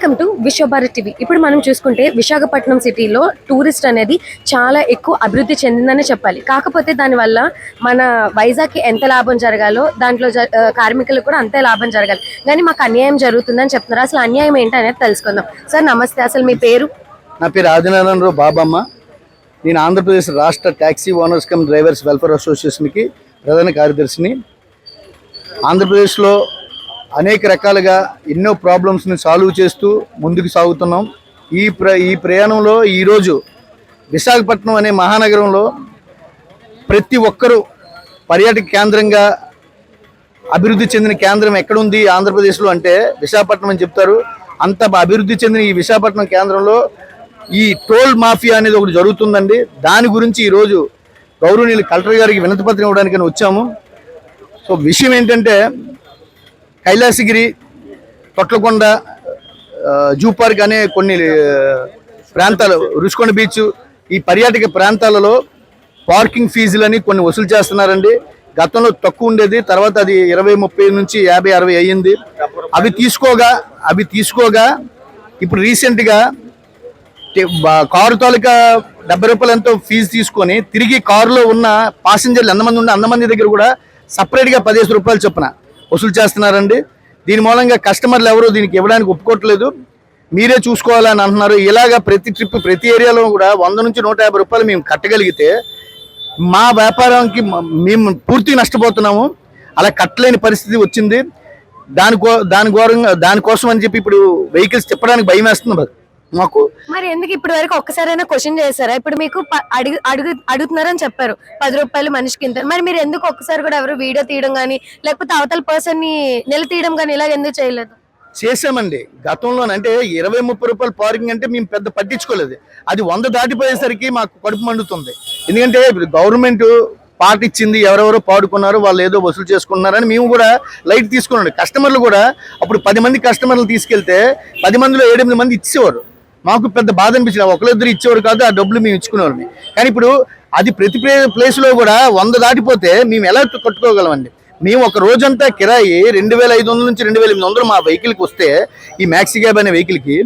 Welcome to Vishwabharat TV. ఇప్పుడు మనం చూసుకుంటే విశాఖపట్నం సిటీలో టూరిస్ట్ అనేది చాలా ఎక్కువ అభివృద్ధి చెందిందని చెప్పాలి. కాకపోతే దానివల్ల మన వైజాగ్కి ఎంత లాభం జరగాలో దాంట్లో కార్మికులకు కూడా అంతే లాభం జరగాలి. కానీ మాకు అన్యాయం జరుగుతుందని చెప్తున్నారు. అసలు అన్యాయం ఏంటి అనేది తెలుసుకుందాం. సార్ నమస్తే, అసలు మీ పేరు? నా పేరు ఆదినారాయణరావు బాబమ్మ. నేను ఆంధ్రప్రదేశ్ రాష్ట్ర taxi owners come drivers welfare అసోసియేషన్కి ప్రధాన కార్యదర్శిని. ఆంధ్రప్రదేశ్లో అనేక రకాలుగా ఎన్నో ప్రాబ్లమ్స్ని సాల్వ్ చేస్తూ ముందుకు సాగుతున్నాం. ఈ ప్రయాణంలో ఈరోజు విశాఖపట్నం అనే మహానగరంలో ప్రతి ఒక్కరూ పర్యాటక కేంద్రంగా అభివృద్ధి చెందిన కేంద్రం ఎక్కడుంది ఆంధ్రప్రదేశ్లో అంటే విశాఖపట్నం అని చెప్తారు. అంత అభివృద్ధి చెందిన ఈ విశాఖపట్నం కేంద్రంలో ఈ టోల్ మాఫియా అనేది ఒకటి జరుగుతుందండి. దాని గురించి ఈరోజు గౌరవనీయులు కలెక్టర్ గారికి వినతిపత్రం ఇవ్వడానికి వచ్చాము. సో విషయం ఏంటంటే కైలాసగిరి, తొట్లకొండ, జూ పార్క్ అనే కొన్ని ప్రాంతాలు, రుషికొండ బీచ్, ఈ పర్యాటక ప్రాంతాలలో పార్కింగ్ ఫీజులని కొన్ని వసూలు చేస్తున్నారండి. గతంలో తక్కువ ఉండేది, తర్వాత అది 20-30 నుంచి 50-60 అయ్యింది. అవి తీసుకోగా ఇప్పుడు రీసెంట్గా కారు తాలూకా 70 రూపాయలు ఎంతో ఫీజు తీసుకొని తిరిగి కారులో ఉన్న పాసింజర్లు ఎంతమంది ఉండే అంతమంది దగ్గర కూడా సపరేట్గా 15 రూపాయలు చొప్పున వసూలు చేస్తున్నారండి. దీని మూలంగా కస్టమర్లు ఎవరు దీనికి ఇవ్వడానికి ఒప్పుకోవట్లేదు. మీరే చూసుకోవాలని అంటున్నారు. ఇలాగా ప్రతి ట్రిప్, ప్రతి ఏరియాలో కూడా 100 నుంచి 150 రూపాయలు మేము కట్టగలిగితే మా వ్యాపారానికి మేము పూర్తిగా నష్టపోతున్నాము. అలా కట్టలేని పరిస్థితి వచ్చింది. దానికోసం అని చెప్పి ఇప్పుడు వెహికల్స్ తిప్పడానికి భయం వేస్తుంది మాకు. మరి ఎందుకు ఇప్పటి వరకు ఒక్కసారైనా క్వశ్చన్ చేశారా? ఇప్పుడు మీకు అడుగుతున్నారని చెప్పారు 10 రూపాయలు మనిషికి ఇంత. మరి మీరు ఎందుకు ఒక్కసారి కూడా ఎవరు వీడియో తీయడం కానీ లేకపోతే అవతల పర్సన్ ని నిలతీయడం కానీ ఇలా ఎందుకు చేయలేదు? చేసామండి గతంలో. అంటే 20-30 రూపాయలు పార్కింగ్ అంటే మేము పెద్ద పట్టించుకోలేదు. అది 100 దాటిపోయేసరికి మాకు కడుపు మండుతుంది. ఎందుకంటే ఇప్పుడు గవర్నమెంట్ పాట ఇచ్చింది, ఎవరెవరో పాడుకున్నారు, వాళ్ళు ఏదో వసూలు చేసుకున్నారని మేము కూడా లైట్ తీసుకున్నాం. కస్టమర్లు కూడా అప్పుడు 10 మంది కస్టమర్లు తీసుకెళ్తే 10 మందిలో 7-8 మంది ఇచ్చేవారు. మాకు పెద్ద బాధ అనిపించింది. ఒకరిద్దరు ఇచ్చేవారు కాదు, ఆ డబ్బులు మేము ఇచ్చుకునేవాళ్ళని. కానీ ఇప్పుడు అది ప్రతి ప్లేస్లో కూడా 100 దాటిపోతే మేము ఎలా కట్టుకోగలమండి? మేము ఒక రోజంతా కిరాయి 2500 నుంచి 2800 మా వెహికల్కి వస్తే, ఈ మ్యాక్సీ క్యాబ్ అనే వెహికల్కి,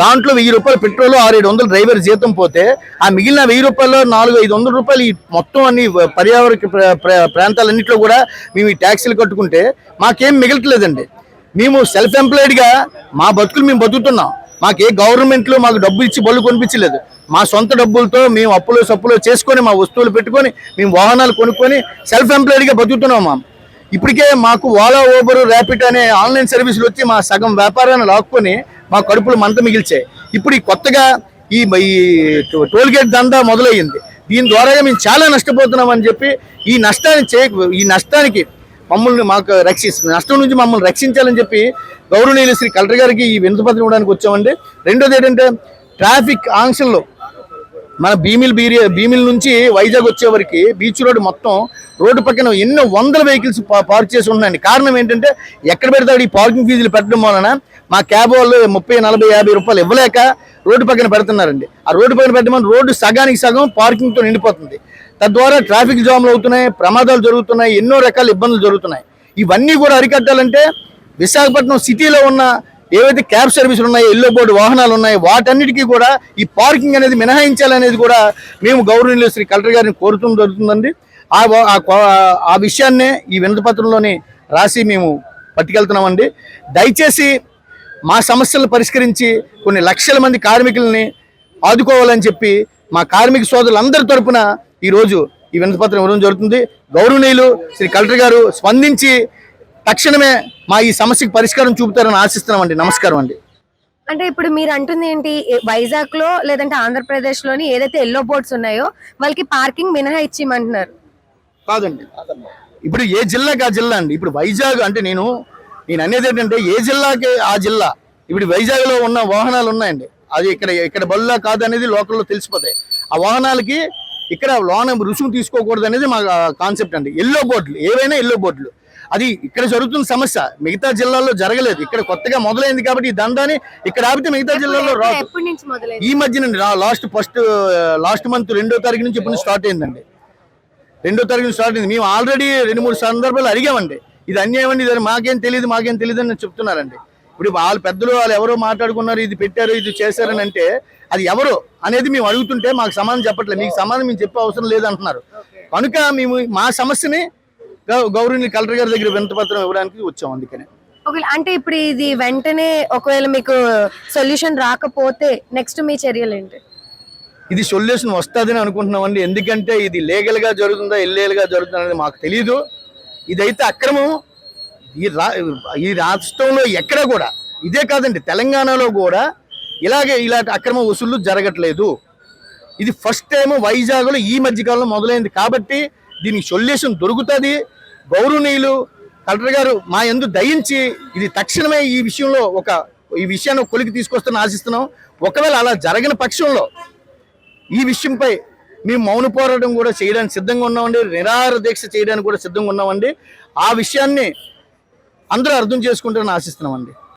దాంట్లో 1000 రూపాయలు పెట్రోల్, 600-700 డ్రైవర్ జీతం పోతే ఆ మిగిలిన 1000 రూపాయలు 400-500 రూపాయలు ఈ మొత్తం అన్ని పర్యావరణ ప్రాంతాలన్నింటిలో కూడా మేము ఈ ట్యాక్సీలు కట్టుకుంటే మాకేం మిగలట్లేదండి. మేము సెల్ఫ్ ఎంప్లాయిడ్గా మా బతుకులు మేము బతుకుతున్నాం. మాకే గవర్నమెంట్లో మాకు డబ్బు ఇచ్చి బళ్ళు కొనిపించలేదు. మా సొంత డబ్బులతో మేము అప్పులో చేసుకొని మా వస్తువులు పెట్టుకొని మేము వాహనాలు కొనుక్కొని సెల్ఫ్ ఎంప్లాయిడ్గా బతుకుతున్నాం. ఇప్పటికే మాకు ఓలా, ఊబర్, ర్యాపిడ్ అనే ఆన్లైన్ సర్వీసులు వచ్చి మా సగం వ్యాపారాన్ని లాక్కొని మా కడుపులు మంట మిగిల్చాయి. ఇప్పుడు ఈ కొత్తగా ఈ టోల్ గేట్ దందా మొదలయ్యింది. దీని ద్వారా మేము చాలా నష్టపోతున్నామని చెప్పి ఈ నష్టానికి మమ్మల్ని నష్టం నుంచి మమ్మల్ని రక్షించాలని చెప్పి గౌరవనీయులు శ్రీ కలెక్టర్ గారికి ఈ వినతిపత్రం ఇవ్వడానికి వచ్చామండి. రెండోది ఏంటంటే ట్రాఫిక్ ఆంక్షల్లో మన భీమిల్ నుంచి వైజాగ్ వచ్చేవరకు బీచ్ రోడ్డు మొత్తం రోడ్డు పక్కన ఎన్నో వందల వెహికల్స్ పార్క్ చేసి ఉన్నాయండి. కారణం ఏంటంటే ఎక్కడ పెడతాడు ఈ పార్కింగ్ ఫీజులు పెట్టడం వలన మా క్యాబ్ వాళ్ళు 30-40-50 రూపాయలు ఇవ్వలేక రోడ్డు పక్కన పెడుతున్నారండి. ఆ రోడ్డు పక్కన పెట్టమని రోడ్డు సగానికి సగం పార్కింగ్తో నిండిపోతుంది. తద్వారా ట్రాఫిక్ జామ్లు అవుతున్నాయి, ప్రమాదాలు జరుగుతున్నాయి, ఎన్నో రకాల ఇబ్బందులు జరుగుతున్నాయి. ఇవన్నీ కూడా అరికట్టాలంటే విశాఖపట్నం సిటీలో ఉన్న ఏవైతే క్యాబ్ సర్వీసులు ఉన్నాయో, ఎల్లో బోర్డు వాహనాలు ఉన్నాయో, వాటన్నిటికీ కూడా ఈ పార్కింగ్ అనేది మినహాయించాలనేది కూడా మేము గౌరవనీయులు శ్రీ కలెక్టర్ గారిని కోరుతూ జరుగుతుందండి. ఆ విషయాన్నే ఈ వినతిపత్రంలోని రాసి మేము పట్టుకెళ్తున్నామండి. దయచేసి మా సమస్యలను పరిష్కరించి కొన్ని లక్షల మంది కార్మికులని ఆదుకోవాలని చెప్పి మా కార్మిక సోదరులందరి తరపున ఈరోజు ఈ వినతిపత్రం ఇవ్వడం జరుగుతుంది. గౌరవనీయులు శ్రీ కలెక్టర్ గారు స్పందించి తక్షణమే మా ఈ సమస్యకు పరిష్కారం చూపుతారని ఆశిస్తున్నామండి. నమస్కారం అండి. అంటే ఇప్పుడు మీరు అంటుంది ఏంటి, వైజాగ్ లో లేదంటే ఆంధ్రప్రదేశ్ లోని ఏదైతే ఎల్లో బోర్డ్స్ ఉన్నాయో వాళ్ళకి పార్కింగ్ మినహా ఇచ్చిమంటున్నారు? కాదండి, ఇప్పుడు ఏ జిల్లాకి ఆ జిల్లా అండి. ఇప్పుడు వైజాగ్ అంటే నేను అనేది ఏంటంటే ఏ జిల్లాకి ఆ జిల్లా. ఇప్పుడు వైజాగ్ లో ఉన్న వాహనాలు ఉన్నాయండి, అది ఇక్కడ బళ్ళా కాదు అనేది లోకల్లో తెలిసిపోతాయి. ఆ వాహనాలకి ఇక్కడ లోన రుసుము తీసుకోకూడదు అనేది మా కాన్సెప్ట్ అండి. ఎల్లో బోర్డులు ఏవైనా ఎల్లో బోర్డులు, అది ఇక్కడ జరుగుతున్న సమస్య, మిగతా జిల్లాల్లో జరగలేదు. ఇక్కడ కొత్తగా మొదలైంది కాబట్టి ఈ దందాన్ని ఇక్కడ ఆపితే మిగతా జిల్లాల్లో రాదు. ఈ మధ్యనండి లాస్ట్ మంత్ 2వ తారీఖు నుంచి ఇప్పుడు స్టార్ట్ అయిందండి. 2వ తారీఖు స్టార్ట్ అయింది. మేము ఆల్రెడీ 2-3 సందర్భాలు అడిగామండి, ఇది అన్యాయం అండి, ఇది మాకేం తెలియదు అని చెప్తున్నారండి. ఇప్పుడు వాళ్ళ పెద్దలు వాళ్ళు ఎవరో మాట్లాడుకున్నారు, ఇది పెట్టారు, ఇది చేశారని అంటే అది ఎవరు అనేది మేము అడుగుతుంటే మాకు సమాధానం చెప్పట్లేదు. మీకు సమాధానం మేము చెప్పే అవసరం లేదంటున్నారు. కనుక మేము మా సమస్యని గౌరవనీయ కలెక్టర్ గారి దగ్గర వినతిపత్రం ఇవ్వడానికి వచ్చాం. అందుకనే ఒకవేళ అంటే ఇప్పుడు ఇది వెంటనే ఒకవేళ మీకు సొల్యూషన్ రాకపోతే నెక్స్ట్ మీ చర్యలు ఏంటి? ఇది సొల్యూషన్ వస్తుందని అనుకుంటున్నామండి. ఎందుకంటే ఇది లీగల్ గా జరుగుతుందా ఇల్లీగల్ గా జరుగుతుందా అనేది మాకు తెలియదు. ఇదైతే అక్రమం. ఈ రాష్ట్రంలో ఎక్కడ కూడా, ఇదే కాదండి తెలంగాణలో కూడా ఇలాంటి అక్రమ వసూళ్లు జరగట్లేదు. ఇది ఫస్ట్ టైం వైజాగ్లో ఈ మధ్యకాలంలో మొదలైంది. కాబట్టి దీనికి సొల్యూషన్ దొరుకుతుంది. గౌరవనీయులు కలెక్టర్ గారు మా యందు దయించి ఇది తక్షణమే ఈ విషయాన్ని కొలికి తీసుకొస్తానని ఆశిస్తున్నాం. ఒకవేళ అలా జరగని పక్షంలో ఈ విషయంపై మేము మౌన పోరాటం కూడా చేయడానికి సిద్ధంగా ఉన్నామండి. నిరాహార దీక్ష చేయడానికి కూడా సిద్ధంగా ఉన్నామండి. ఆ విషయాన్ని అందరూ అర్థం చేసుకుంటారని ఆశిస్తున్నామండి.